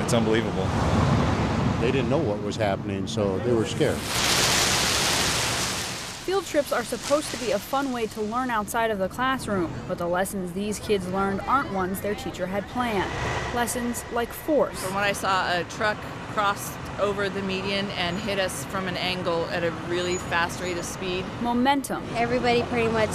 It's unbelievable. They didn't know what was happening, so they were scared. Field trips are supposed to be a fun way to learn outside of the classroom, but the lessons these kids learned aren't ones their teacher had planned. Lessons like force. From what I saw, a truck crossed over the median and hit us from an angle at a really fast rate of speed. Momentum. Everybody pretty much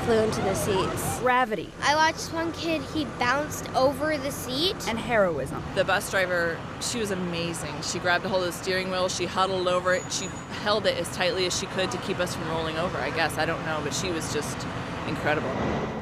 flew into the seats. Gravity. I watched one kid, he bounced over the seat. And heroism. The bus driver, she was amazing. She grabbed a hold of the steering wheel, she huddled over it, she held it as tightly as she could to keep us from rolling over, I guess. I don't know, but she was just incredible.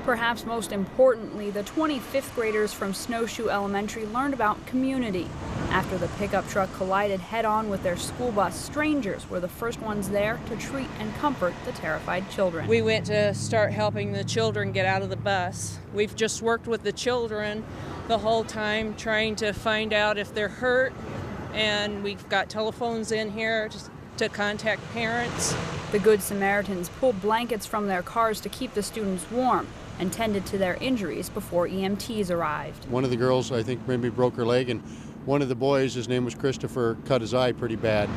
Perhaps most importantly, the 25th graders from Snowshoe Elementary learned about community. After the pickup truck collided head-on with their school bus, strangers were the first ones there to treat and comfort the terrified children. We went to start helping the children get out of the bus. We've just worked with the children the whole time, trying to find out if they're hurt, and we've got telephones in here to contact parents. The Good Samaritans pulled blankets from their cars to keep the students warm and tended to their injuries before EMTs arrived. One of the girls, I think, maybe broke her leg, and one of the boys, his name was Christopher, cut his eye pretty bad.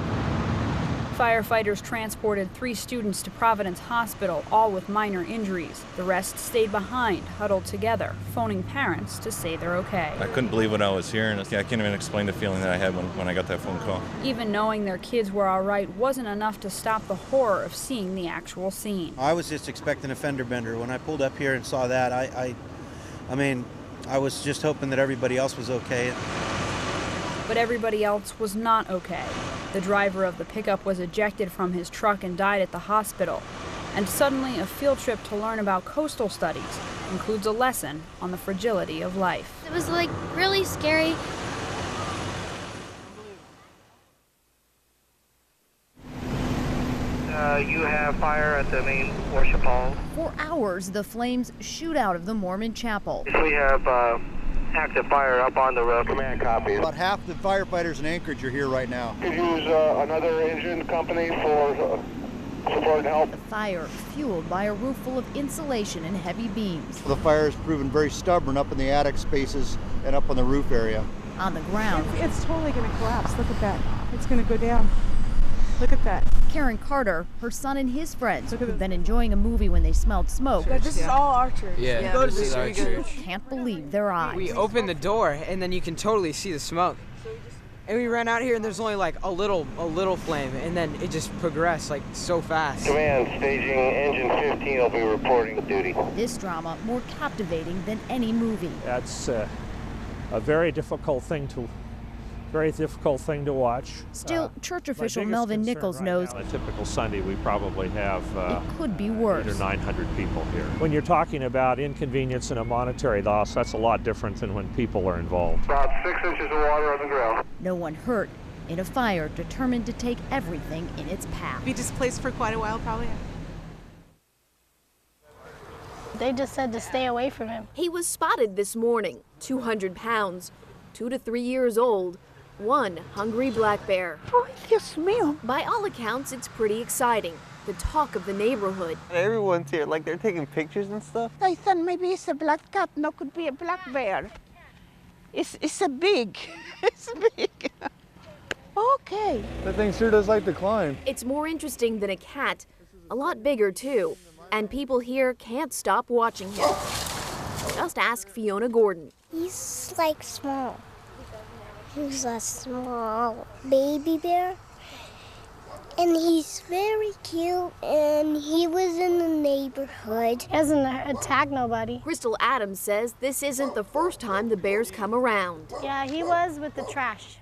Firefighters transported 3 students to Providence Hospital, all with minor injuries. The rest stayed behind, huddled together, phoning parents to say they're okay. I couldn't believe what I was hearing. I can't even explain the feeling that I had when I got that phone call. Even knowing their kids were all right wasn't enough to stop the horror of seeing the actual scene. I was just expecting a fender bender. When I pulled up here and saw that, I was just hoping that everybody else was okay. But everybody else was not okay. The driver of the pickup was ejected from his truck and died at the hospital. And suddenly, a field trip to learn about coastal studies includes a lesson on the fragility of life. It was really scary. You have fire at the main worship hall. For hours, the flames shoot out of the Mormon chapel. We have active fire up on the roof. Command copy. About half the firefighters in Anchorage are here right now. Could use another engine company for support and help. The fire fueled by a roof full of insulation and heavy beams. The fire has proven very stubborn up in the attic spaces and up on the roof area. On the ground, it's totally going to collapse. Look at that. It's going to go down. Look at that. Karen Carter, her son and his friends, who've been enjoying a movie when they smelled smoke. This is all our church. Yeah, Go to this is our church. Can't believe their eyes. We open the door and then you can totally see the smoke. And we ran out here and there's only a little flame, and then it just progressed so fast. Command, staging engine 15 will be reporting duty. This drama more captivating than any movie. That's a very difficult thing to watch. Still, church official Melvin Nichols knows on a typical Sunday we probably have it could be worse. 800 or 900 people here. When you're talking about inconvenience and a monetary loss, that's a lot different than when people are involved. About 6 inches of water on the ground. No one hurt in a fire determined to take everything in its path. Be displaced for quite a while, probably. They just said to stay away from him. He was spotted this morning, 200 pounds, 2 to 3 years old. One hungry black bear. Oh, Dios mío. By all accounts, it's pretty exciting. The talk of the neighborhood. Everyone's here, they're taking pictures and stuff. I thought maybe it's a black cat. No, could be a black bear. It's a big. It's big. Okay. That thing sure does like to climb. It's more interesting than a cat. A lot bigger, too. And people here can't stop watching him. Just ask Fiona Gordon. He's small. He's a small baby bear, and he's very cute, and he was in the neighborhood. He doesn't attack nobody. Crystal Adams says this isn't the first time the bears come around. Yeah, he was with the trash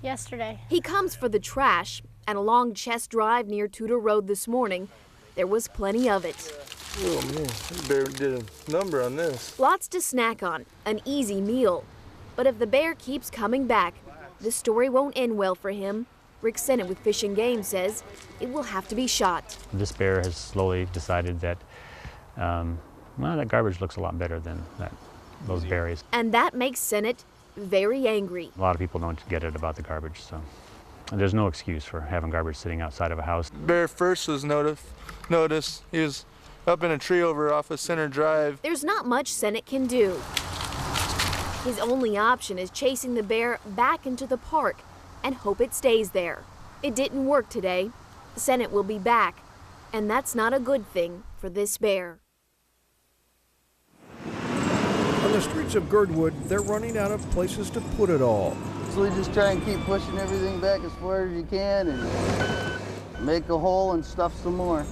yesterday. He comes for the trash, and along Chest Drive near Tudor Road this morning, there was plenty of it. Oh man, this bear did a number on this. Lots to snack on, an easy meal. But if the bear keeps coming back, the story won't end well for him. Rick Sennett with Fish and Game says it will have to be shot. This bear has slowly decided that, that garbage looks a lot better than those berries. And that makes Sennett very angry. A lot of people don't get it about the garbage, so there's no excuse for having garbage sitting outside of a house. Bear first was noticed. He was up in a tree over off of Center Drive. There's not much Sennett can do. His only option is chasing the bear back into the park and hope it stays there. It didn't work today. Senate will be back, and that's not a good thing for this bear. On the streets of Girdwood, they're running out of places to put it all. So we just try and keep pushing everything back as far as you can and make a hole and stuff some more.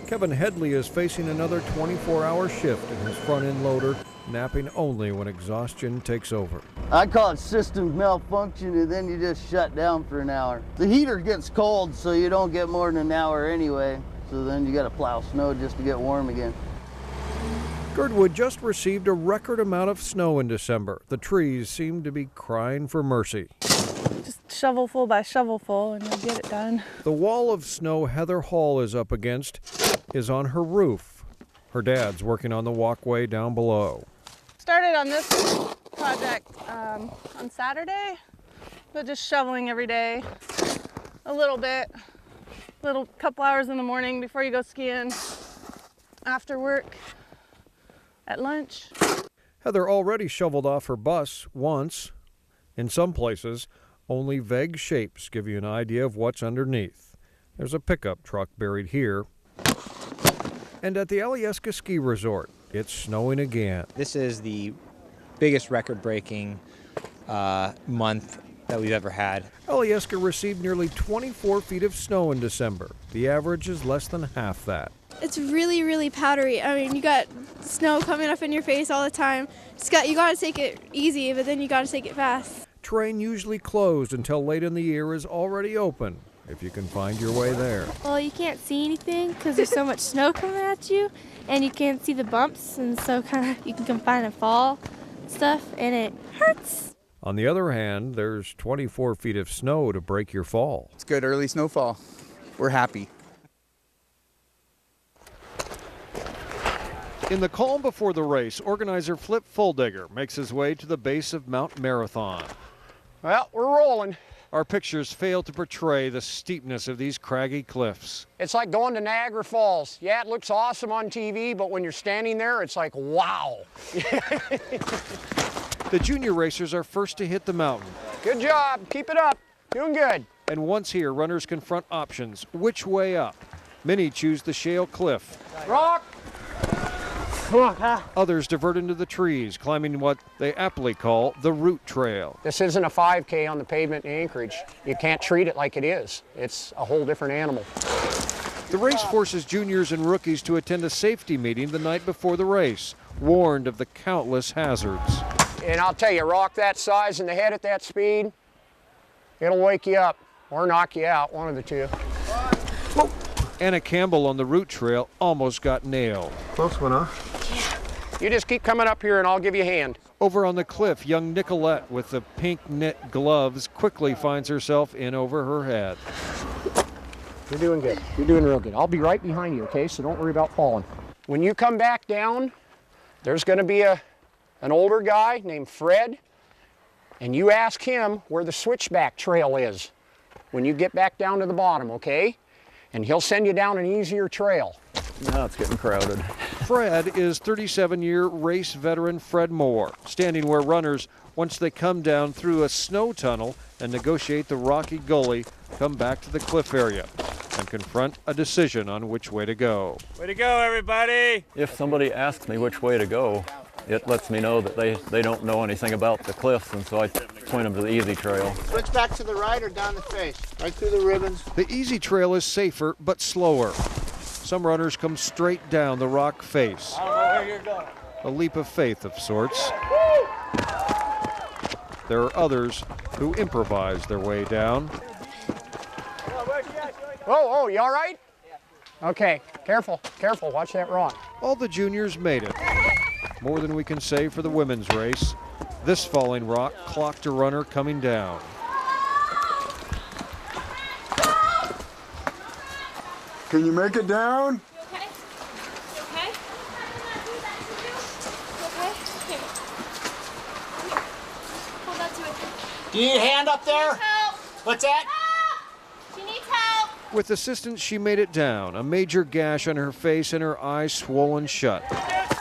Kevin Headley is facing another 24-hour shift in his front-end loader, napping only when exhaustion takes over. I call it system malfunction, and then you just shut down for an hour. The heater gets cold, so you don't get more than an hour anyway. So then you got to plow snow just to get warm again. Girdwood just received a record amount of snow in December. The trees seem to be crying for mercy. Just shovelful by shovelful and you'll get it done. The wall of snow Heather Hall is up against is on her roof. Her dad's working on the walkway down below. Started on this project on Saturday, but just shoveling every day, a little bit, couple hours in the morning before you go skiing, after work, at lunch. Heather already shoveled off her bus once. In some places, only vague shapes give you an idea of what's underneath. There's a pickup truck buried here. And at the Alyeska Ski Resort, it's snowing again. This is the biggest record-breaking month that we've ever had. Alyeska received nearly 24 feet of snow in December. The average is less than half that. It's really, really powdery. I mean, you got snow coming up in your face all the time. You got to take it easy, but then you got to take it fast. Terrain usually closed until late in the year is already open, if you can find your way there. Well, you can't see anything because there's so much snow coming at you, and you can't see the bumps, and so you can come find and fall stuff, and it hurts. On the other hand, there's 24 feet of snow to break your fall. It's good early snowfall. We're happy. In the calm before the race, organizer Flip Fulldigger makes his way to the base of Mount Marathon. Well, we're rolling. Our pictures fail to portray the steepness of these craggy cliffs. It's like going to Niagara Falls. Yeah, it looks awesome on TV, but when you're standing there, it's like, wow. The junior racers are first to hit the mountain. Good job. Keep it up. Doing good. And once here, runners confront options. Which way up? Many choose the shale cliff. Rock. Others divert into the trees, climbing what they aptly call the root trail. This isn't a 5K on the pavement in Anchorage. You can't treat it like it is. It's a whole different animal. The race forces juniors and rookies to attend a safety meeting the night before the race, warned of the countless hazards. And I'll tell you, rock that size in the head at that speed, it'll wake you up or knock you out, one of the two. Anna Campbell on the root trail almost got nailed. Close one, huh? You just keep coming up here and I'll give you a hand. Over on the cliff, young Nicolette with the pink knit gloves quickly finds herself in over her head. You're doing good. You're doing real good. I'll be right behind you, okay? So don't worry about falling. When you come back down, there's going to be an older guy named Fred, and you ask him where the switchback trail is when you get back down to the bottom, okay? And he'll send you down an easier trail. Now it's getting crowded. Fred is 37-year race veteran Fred Moore, standing where runners, once they come down through a snow tunnel and negotiate the rocky gully, come back to the cliff area and confront a decision on which way to go. Way to go, everybody! If somebody asks me which way to go, it lets me know that they don't know anything about the cliffs, and so I point them to the easy trail. Switch back to the right or down the face? Right through the ribbons. The easy trail is safer but slower. Some runners come straight down the rock face. I don't know where you're going. A leap of faith of sorts. There are others who improvise their way down. Oh, you all right? Yeah. Okay, careful, watch that rock. All the juniors made it. More than we can say for the women's race. This falling rock clocked a runner coming down. Can you make it down? You okay? You okay? Okay. Hold on to it. Do you need a hand up there? Help! What's that? Help! She needs help! With assistance, she made it down, a major gash on her face and her eyes swollen shut.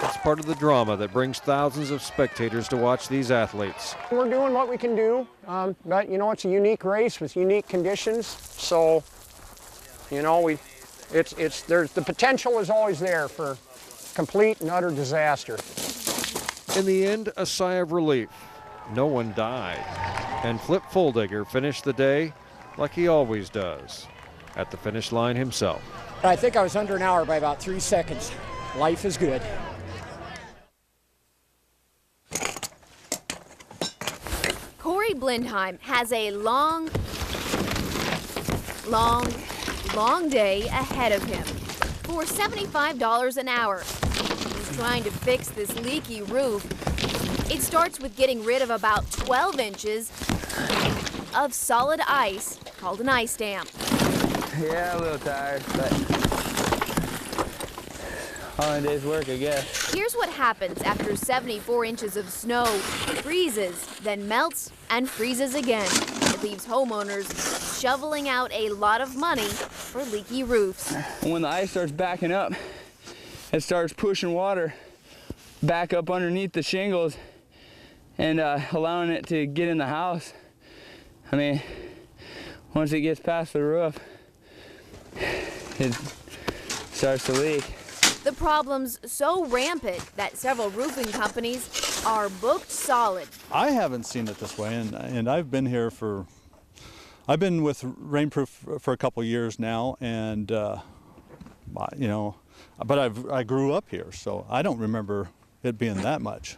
It's part of the drama that brings thousands of spectators to watch these athletes. We're doing what we can do, but you know, it's a unique race with unique conditions. So, you know, there's the potential is always there for complete and utter disaster. In the end, a sigh of relief. No one died. And Flip Fuldigger finished the day like he always does, at the finish line himself. I think I was under an hour by about 3 seconds. Life is good. Corey Blindheim has a long day ahead of him. For $75 an hour, he's trying to fix this leaky roof. It starts with getting rid of about 12 inches of solid ice called an ice dam. Yeah, a little tired, but all in a day's work, I guess. Here's what happens after 74 inches of snow freezes, then melts and freezes again. It leaves homeowners shoveling out a lot of money for leaky roofs. When the ice starts backing up, it starts pushing water back up underneath the shingles and allowing it to get in the house. I mean, once it gets past the roof, it starts to leak. The problem's so rampant that several roofing companies are booked solid. I haven't seen it this way, and I've been here I've been with Rainproof for a couple years now, and you know, but I grew up here, so I don't remember it being that much.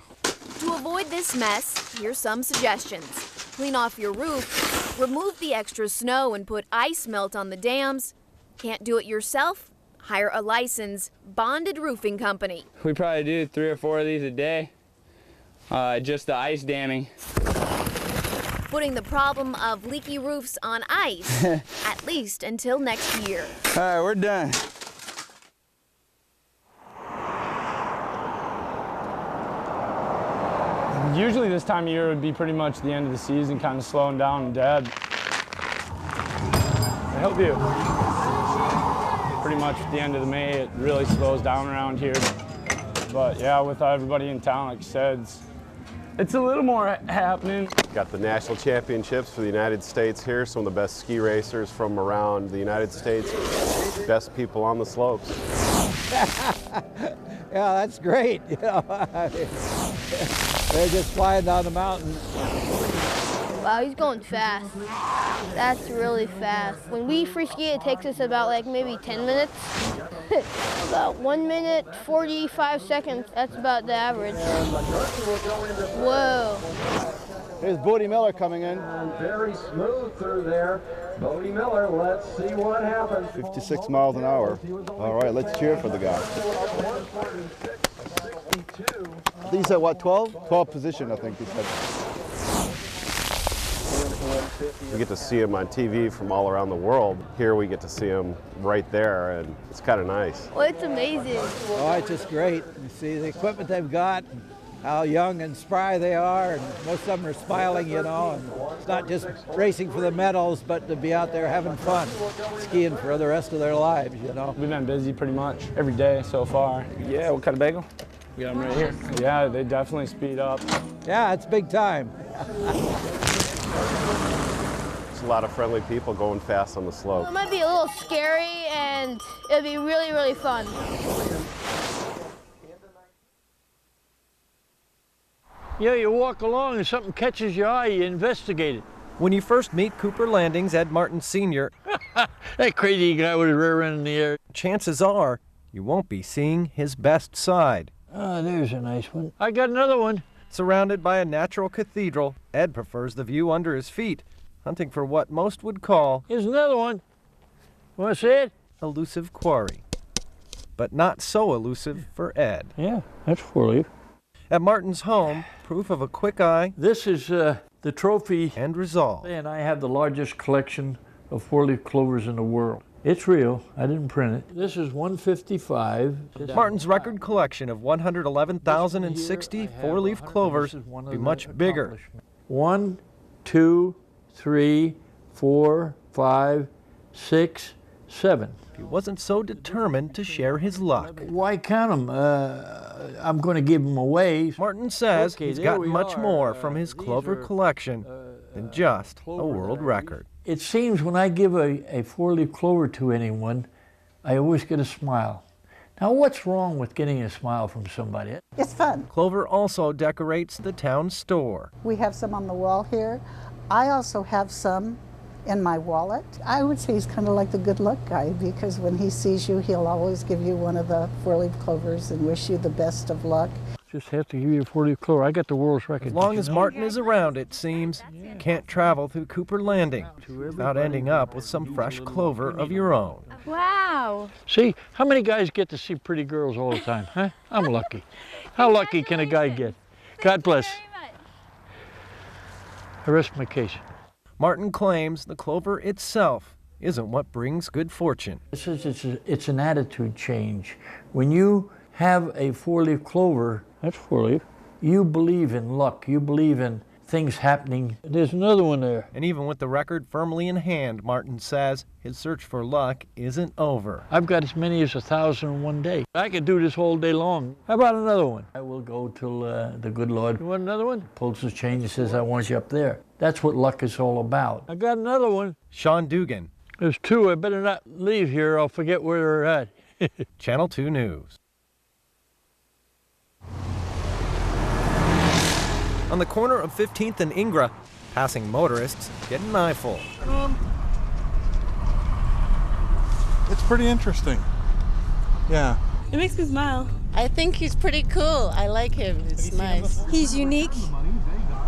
To avoid this mess, here's some suggestions. Clean off your roof, remove the extra snow and put ice melt on the dams. Can't do it yourself? Hire a licensed, bonded roofing company. We probably do 3 or 4 of these a day, just the ice damming. Putting the problem of leaky roofs on ice, at least until next year. All right, we're done. Usually this time of year would be pretty much the end of the season, kind of slowing down and dead. I help you. Pretty much at the end of May, it really slows down around here. But yeah, with everybody in town, like I said, it's a little more happening. Got the national championships for the United States here, some of the best ski racers from around the United States, best people on the slopes. Yeah, that's great. You know, they're just flying down the mountain. Wow, he's going fast. That's really fast. When we free ski, it takes us about like maybe 10 minutes. About 1 minute, 45 seconds. That's about the average. Whoa. Here's Bodie Miller coming in. Very smooth through there. Bodie Miller, let's see what happens. 56 miles an hour. All right, let's cheer for the guy. I think he said, what, 12? 12 position, I think he said. We get to see him on TV from all around the world. Here we get to see him right there, and it's kind of nice. Well, it's amazing. Oh, it's just great. You see the equipment they've got, how young and spry they are, and most of them are smiling, you know, and it's not just racing for the medals, but to be out there having fun, skiing for the rest of their lives, you know. We've been busy pretty much every day so far. Yeah, what kind of bagel? We got them right here. Yeah, they definitely speed up. Yeah, it's big time. It's a lot of friendly people going fast on the slope. It might be a little scary, and it'll be really, really fun. Yeah, you walk along and something catches your eye, you investigate it. When you first meet Cooper Landing's Ed Martin Sr., that crazy guy with his rear end in the air. Chances are you won't be seeing his best side. Oh, there's a nice one. I got another one. Surrounded by a natural cathedral, Ed prefers the view under his feet, hunting for what most would call... Here's another one. Want to see it? Elusive quarry. But not so elusive for Ed. Yeah, that's 4-leaf. At Martin's home, proof of a quick eye... This is the trophy. And resolve. And I have the largest collection of 4-leaf clovers in the world. It's real. I didn't print it. This is 155. Martin's record collection of 111,060 4-leaf clovers would be much bigger. 1, 2, 3, 4, 5, 6, 7. He wasn't so determined to share his luck. Why count them? I'm going to give them away. Martin says Okay, he's there gotten we much are. more from his clover These are, collection than just a world record. It seems when I give a four-leaf clover to anyone, I always get a smile. Now, what's wrong with getting a smile from somebody? It's fun. Clover also decorates the town store. We have some on the wall here. I also have some in my wallet. I would say he's kind of like the good luck guy, because when he sees you, he'll always give you one of the four-leaf clovers and wish you the best of luck. Just have to give you a four-leaf clover. I got the world's record. As long as Martin is around, it seems, you can't travel through Cooper Landing without ending up with some fresh clover of your own. Wow. See, how many guys get to see pretty girls all the time, huh? I'm lucky. How lucky can a guy get? God bless. I rest my case. Martin claims the clover itself isn't what brings good fortune. It's an attitude change. When you have a four-leaf clover, that's four-leaf, you believe in luck. You believe in things happening. There's another one there. And even with the record firmly in hand, Martin says his search for luck isn't over. I've got as many as 1,000 in one day. I could do this all day long. How about another one? I will go till the good Lord. You want another one? Pulls his chain and says, I want you up there. That's what luck is all about. I got another one. Sean Dugan. There's 2. I better not leave here. I'll forget where they're at. Channel 2 News. On the corner of 15th and Ingra, passing motorists get an eyeful. It's pretty interesting. Yeah. It makes me smile. I think he's pretty cool. I like him. It's nice. He's unique.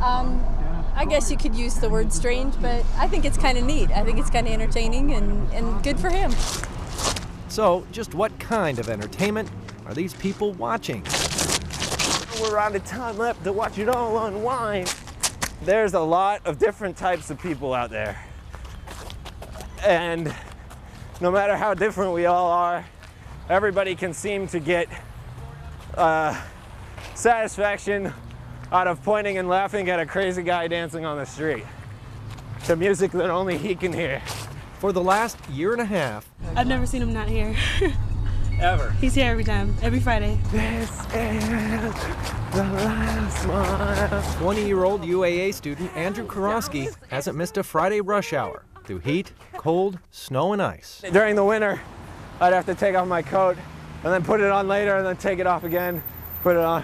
I guess you could use the word strange, but I think it's kind of neat. I think it's kind of entertaining and good for him. So, just what kind of entertainment are these people watching? We're on the time lap to watch it all unwind. There's a lot of different types of people out there. And no matter how different we all are, everybody can seem to get satisfaction out of pointing and laughing at a crazy guy dancing on the street to music that only he can hear. For the last year and a half, I've never seen him not here. Ever. He's here every time, every Friday. This is the last one. 20-year-old UAA student Andrew Karosky hasn't missed a Friday rush hour through heat, cold, snow, and ice. During the winter, I'd have to take off my coat and then put it on later and then take it off again, put it on.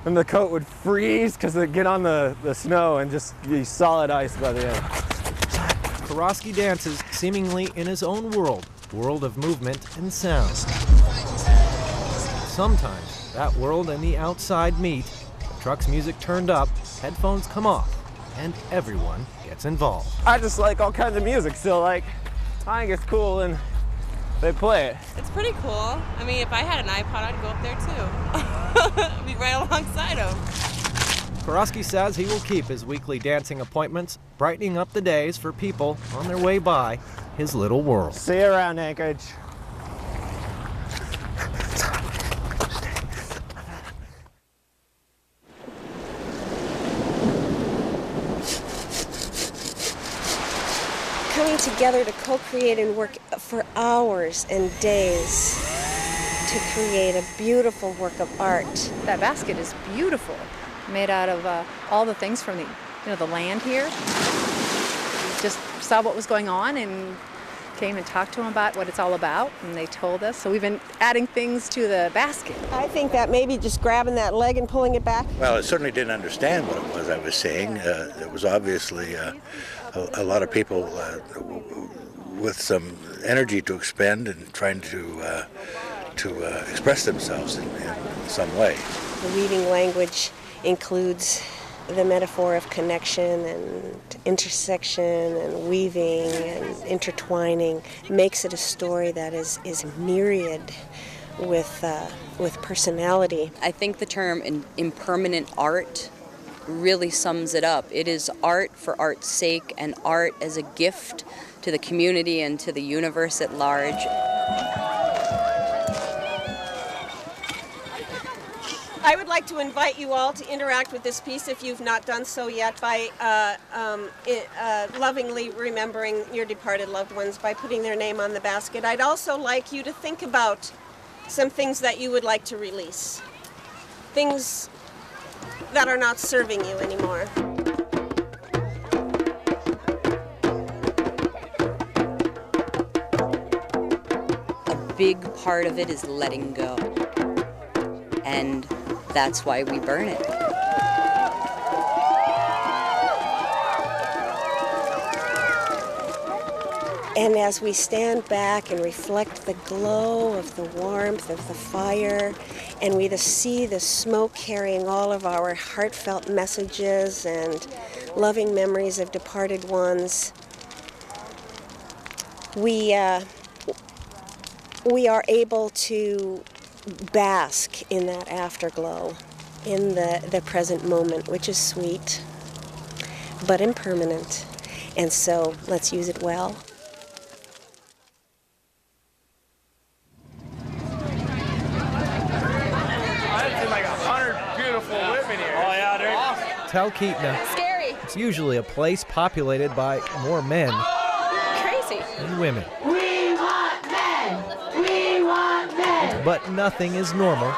And the coat would freeze because it'd get on the snow and just be solid ice by the end. Karosky dances seemingly in his own world of movement and sound. Sometimes that world and the outside meet, the truck's music turned up, headphones come off, and everyone gets involved. I just like all kinds of music, so like, I think it's cool and they play it. It's pretty cool. I mean, if I had an iPod, I'd go up there too. I'd be right alongside him. Karosky says he will keep his weekly dancing appointments, brightening up the days for people on their way by his little world. See you around, Anchorage. Coming together to co-create and work for hours and days to create a beautiful work of art. That basket is beautiful, made out of all the things from the land here. Just saw what was going on and came and talked to them about what it's all about, and they told us. So we've been adding things to the basket. I think that maybe just grabbing that leg and pulling it back. Well, I certainly didn't understand what it was I was saying. It was obviously a lot of people with some energy to expend and trying to express themselves in some way. The weaving language includes the metaphor of connection and intersection and weaving and intertwining. Makes it a story that is myriad with personality. I think the term impermanent art really sums it up. It is art for art's sake, and art as a gift to the community and to the universe at large. I would like to invite you all to interact with this piece if you've not done so yet by lovingly remembering your departed loved ones by putting their name on the basket. I'd also like you to think about some things that you would like to release. Things that are not serving you anymore. A big part of it is letting go. And that's why we burn it. And as we stand back and reflect the glow of the warmth of the fire, and we see the smoke carrying all of our heartfelt messages and loving memories of departed ones, we are able to bask in that afterglow, in the present moment, which is sweet, but impermanent. And so let's use it well. Like 100 beautiful women here. Oh yeah, they're awesome. Talkeetna. Scary. It's usually a place populated by more men Crazy. than women. We want men! We want men! But nothing is normal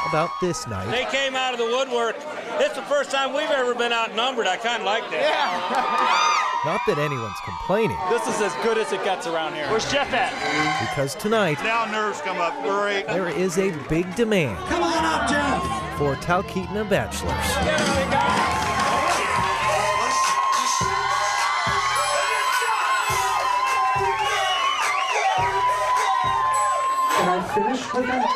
about this night. They came out of the woodwork. It's the first time we've ever been outnumbered. I kind of like that. Yeah. Not that anyone's complaining. This is as good as it gets around here. Where's Jeff at? Because tonight, Now nerves come up. Great. there is a big demand Come on up, Jeff! for Talkeetna bachelors. Can I finish with that?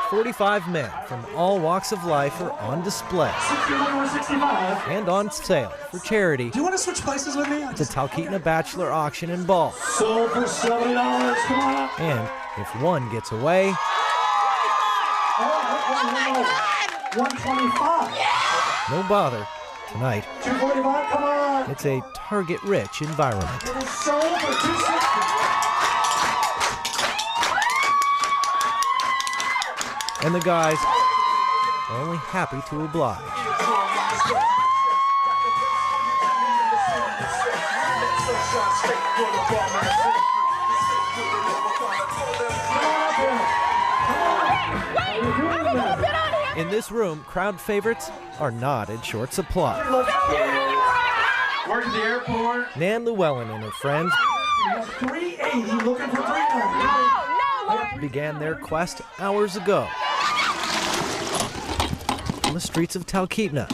45 men from all walks of life are on display 61 or 65. and on sale for charity Do you want to switch places with me? at the Talkeetna Bachelor Auction and Ball. Sold for $70. Come on up. And if one gets away, Oh, 125. no bother. Tonight, 245. Come on. it's a target-rich environment. It is sold for $260. And the guys are only happy to oblige. In this room, crowd favorites are not in short supply. Working the airport. Nan Llewellyn and her friends 380. Looking for 390. began their quest hours ago on the streets of Talkeetna,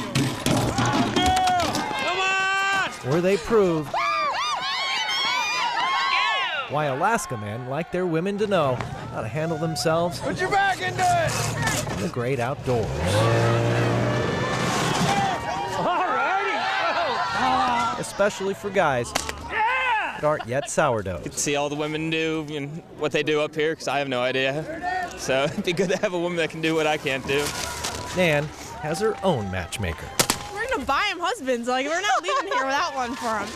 where they proved why Alaska men like their women to know how to handle themselves Put your back into it. in the great outdoors. Alrighty. Especially for guys that aren't yet sourdough. See all the women do and what they do up here, because I have no idea. So it'd be good to have a woman that can do what I can't do. Nan has her own matchmaker. We're gonna buy him husbands. Like, we're not leaving here without one for him.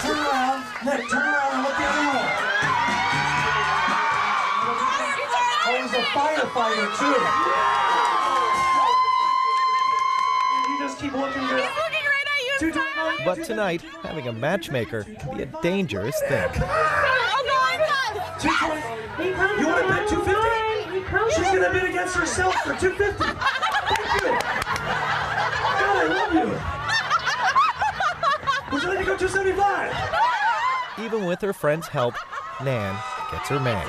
Turn around. Nick, turn around and look at him. Oh, he's a firefighter, too. You just keep looking good. He's looking right at you. But tonight, having a matchmaker can be a dangerous thing. Oh, God. 220. You want to bet 250? She's going to bid against herself for 250. Thank you. God, I love you. Would you like to go 275? Even with her friend's help, Nan gets her man.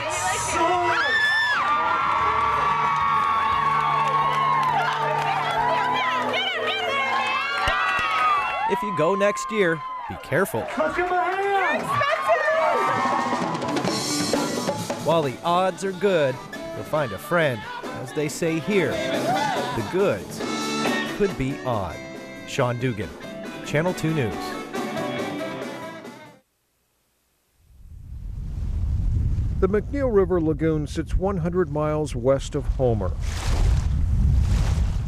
If you go next year, be careful. Look at my hands. While the odds are good, you'll find a friend. As they say here, the goods could be odd. Sean Dugan, Channel 2 News. The McNeil River Lagoon sits 100 miles west of Homer.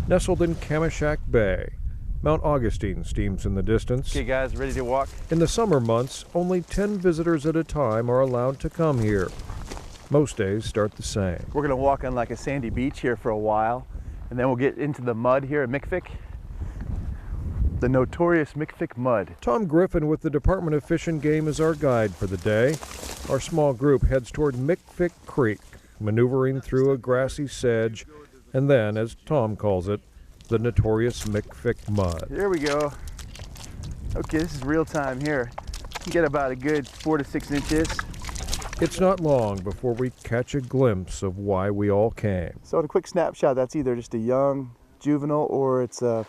Nestled in Kamishak Bay, Mount Augustine steams in the distance. Okay, guys, ready to walk? In the summer months, only 10 visitors at a time are allowed to come here. Most days start the same. We're gonna walk on like a sandy beach here for a while, And then we'll get into the mud here at McFick. The notorious McFick mud. Tom Griffin with the Department of Fish and Game is our guide for the day. Our small group heads toward McFick Creek, maneuvering through a grassy sedge, and then, as Tom calls it, the notorious McFick mud. Here we go. Okay, this is real time here. You get about a good 4 to 6 inches. It's not long before we catch a glimpse of why we all came. So in a quick snapshot, that's either just a young juvenile or it's a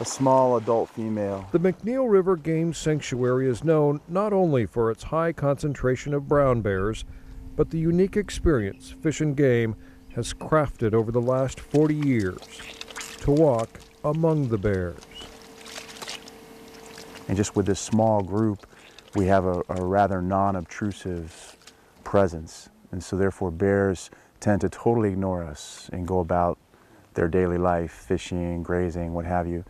small adult female. The McNeil River Game Sanctuary is known not only for its high concentration of brown bears, but the unique experience Fish and Game has crafted over the last 40 years to walk among the bears. And just with this small group, we have a rather non-obtrusive presence. And so therefore bears tend to totally ignore us and go about their daily life, fishing, grazing, what have you.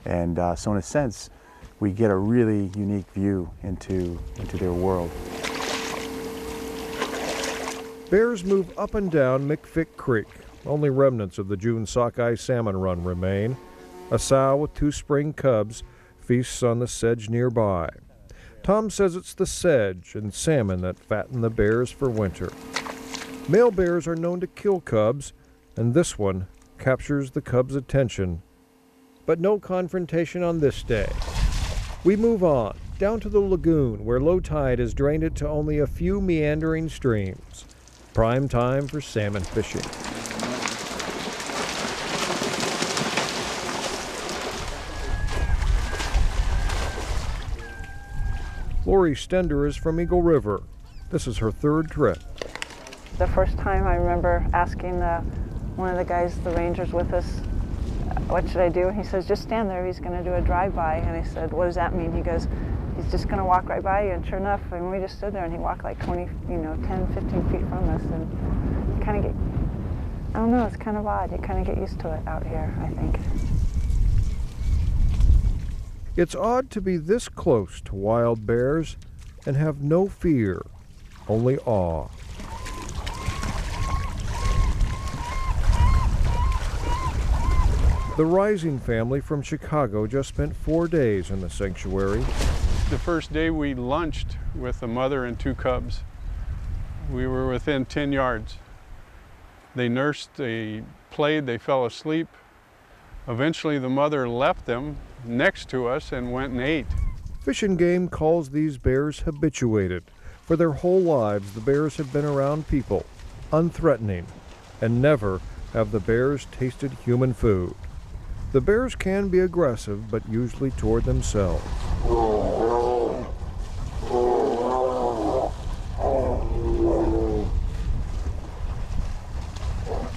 And so in a sense, we get a really unique view into their world. Bears move up and down McFick Creek. Only remnants of the June sockeye salmon run remain. A sow with 2 spring cubs feasts on the sedge nearby. Tom says it's the sedge and salmon that fatten the bears for winter. Male bears are known to kill cubs, and this one captures the cubs' attention. But no confrontation on this day. We move on, down to the lagoon where low tide has drained it to only a few meandering streams. Prime time for salmon fishing. Lori Stender is from Eagle River. This is her 3rd trip. The first time I remember asking one of the guys, the rangers with us, what should I do? And he says, just stand there, he's going to do a drive-by. And I said, what does that mean? He goes, he's just going to walk right by you. And sure enough, and we just stood there and he walked like 10, 15 feet from us. And kind of get, I don't know, it's kind of odd. You kind of get used to it out here, I think. It's odd to be this close to wild bears and have no fear, only awe. The Rising family from Chicago just spent 4 days in the sanctuary. The first day we lunched with the mother and 2 cubs. We were within 10 yards. They nursed, they played, they fell asleep. Eventually the mother left them next to us and went and ate. Fish and Game calls these bears habituated. For their whole lives, the bears have been around people, unthreatening, and never have the bears tasted human food. The bears can be aggressive, but usually toward themselves.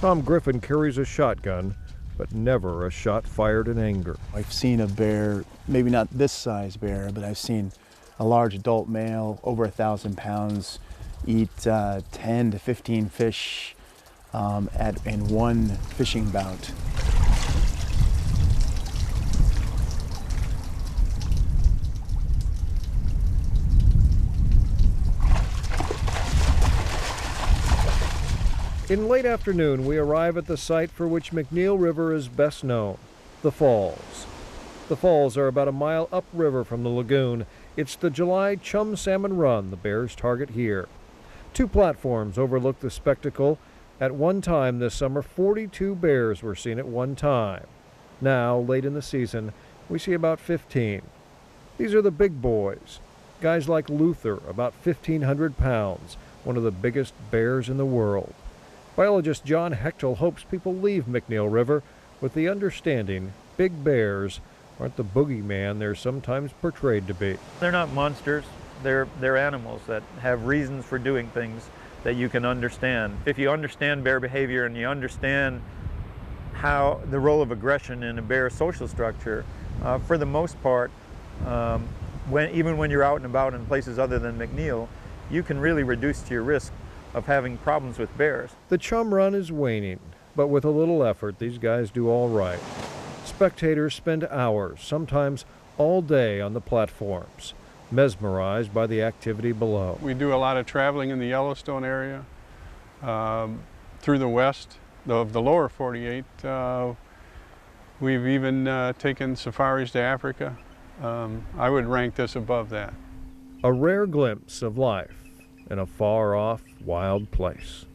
Tom Griffin carries a shotgun, but never a shot fired in anger. I've seen a bear, maybe not this size bear, but I've seen a large adult male, over 1,000 pounds, eat 10 to 15 fish in one fishing bout. In late afternoon, we arrive at the site for which McNeil River is best known, the falls. The falls are about a mile upriver from the lagoon. It's the July chum salmon run the bears target here. 2 platforms overlook the spectacle. At one time this summer, 42 bears were seen at one time. Now, late in the season, we see about 15. These are the big boys. Guys like Luther, about 1,500 pounds, one of the biggest bears in the world. Biologist John Hechtel hopes people leave McNeil River with the understanding big bears aren't the boogeyman they're sometimes portrayed to be. They're not monsters. They're animals that have reasons for doing things that you can understand. If you understand bear behavior and you understand how the role of aggression in a bear social structure, for the most part, even when you're out and about in places other than McNeil, you can really reduce your risk of having problems with bears. The chum run is waning, but with a little effort, these guys do all right. Spectators spend hours, sometimes all day, on the platforms, mesmerized by the activity below. We do a lot of traveling in the Yellowstone area, through the west of the lower 48. We've even taken safaris to Africa. I would rank this above that. A rare glimpse of life in a far-off, wild place.